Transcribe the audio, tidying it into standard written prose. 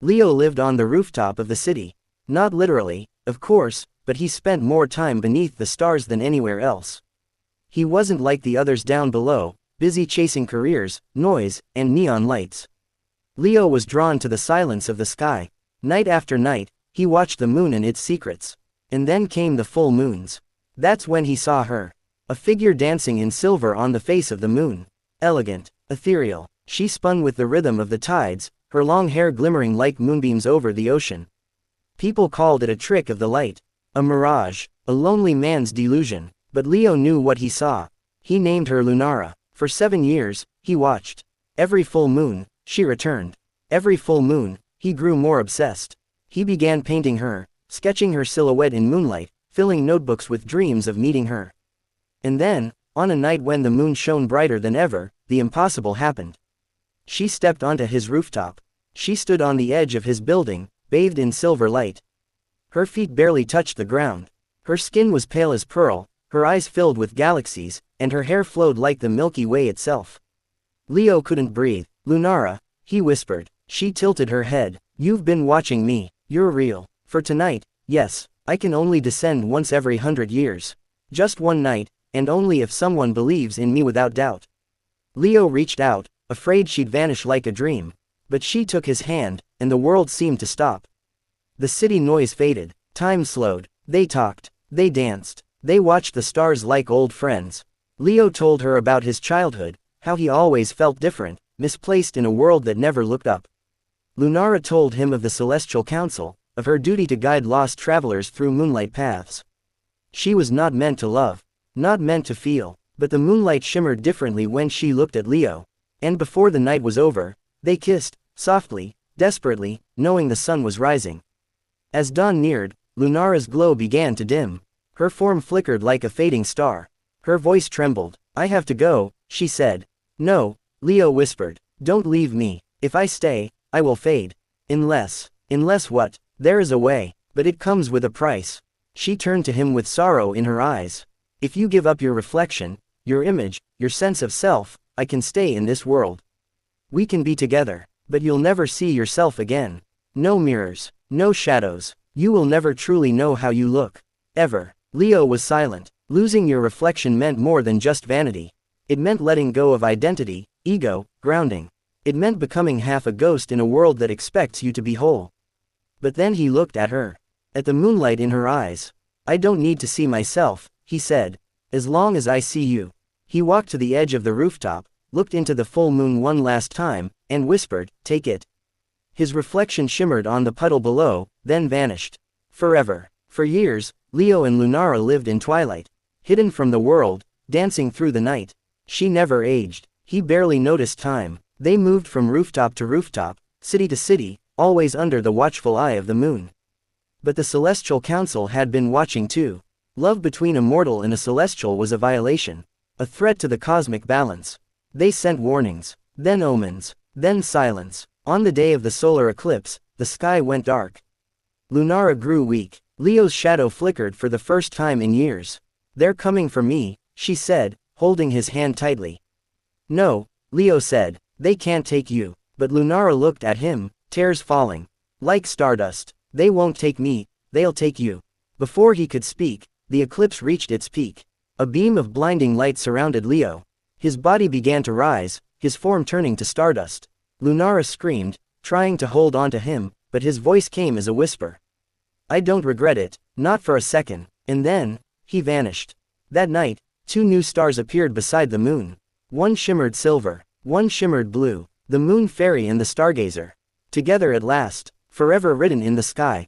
Leo lived on the rooftop of the city. Not literally, of course, but he spent more time beneath the stars than anywhere else. He wasn't like the others down below, busy chasing careers, noise, and neon lights. Leo was drawn to the silence of the sky. Night after night, he watched the moon and its secrets. And then came the full moons. That's when he saw her. A figure dancing in silver on the face of the moon. Elegant, ethereal, she spun with the rhythm of the tides, her long hair glimmering like moonbeams over the ocean. People called it a trick of the light, a mirage, a lonely man's delusion, but Leo knew what he saw. He named her Lunara. For 7 years, he watched. Every full moon, she returned. Every full moon, he grew more obsessed. He began painting her, sketching her silhouette in moonlight, filling notebooks with dreams of meeting her. And then, on a night when the moon shone brighter than ever, the impossible happened. She stepped onto his rooftop. She stood on the edge of his building, bathed in silver light. Her feet barely touched the ground. Her skin was pale as pearl, her eyes filled with galaxies, and her hair flowed like the Milky Way itself. Leo couldn't breathe. Lunara, he whispered. She tilted her head. You've been watching me. You're real. For tonight, yes, I can only descend once every 100 years. Just one night, and only if someone believes in me without doubt. Leo reached out, afraid she'd vanish like a dream. But she took his hand, and the world seemed to stop. The city noise faded. Time slowed. They talked. They danced. They watched the stars like old friends. Leo told her about his childhood, how he always felt different, misplaced in a world that never looked up. Lunara told him of the Celestial Council, of her duty to guide lost travelers through moonlight paths. She was not meant to love, not meant to feel, but the moonlight shimmered differently when she looked at Leo. And before the night was over, they kissed, softly, desperately, knowing the sun was rising. As dawn neared, Lunara's glow began to dim. Her form flickered like a fading star. Her voice trembled. I have to go, she said. No, Leo whispered. Don't leave me. If I stay, I will fade. Unless what? There is a way, but it comes with a price. She turned to him with sorrow in her eyes. If you give up your reflection, your image, your sense of self, I can stay in this world. We can be together, but you'll never see yourself again. No mirrors, no shadows. You will never truly know how you look. Ever. Leo was silent. Losing your reflection meant more than just vanity. It meant letting go of identity, ego, grounding. It meant becoming half a ghost in a world that expects you to be whole. But then he looked at her. At the moonlight in her eyes. I don't need to see myself, he said. As long as I see you. He walked to the edge of the rooftop, looked into the full moon one last time, and whispered, take it. His reflection shimmered on the puddle below, then vanished. Forever. For years, Leo and Lunara lived in twilight. Hidden from the world, dancing through the night. She never aged. He barely noticed time. They moved from rooftop to rooftop, city to city, always under the watchful eye of the moon. But the Celestial Council had been watching too. Love between a mortal and a celestial was a violation. A threat to the cosmic balance. They sent warnings, then omens, then silence. On the day of the solar eclipse, the sky went dark. Lunara grew weak. Leo's shadow flickered for the first time in years. They're coming for me, she said, holding his hand tightly. No, Leo said, they can't take you. But Lunara looked at him, tears falling. Like stardust. They won't take me, they'll take you. Before he could speak, the eclipse reached its peak. A beam of blinding light surrounded Leo. His body began to rise, his form turning to stardust. Lunara screamed, trying to hold on to him, but his voice came as a whisper. I don't regret it, not for a second. And then, he vanished. That night, 2 new stars appeared beside the moon. One shimmered silver, one shimmered blue, the moon fairy and the stargazer. Together at last, forever written in the sky.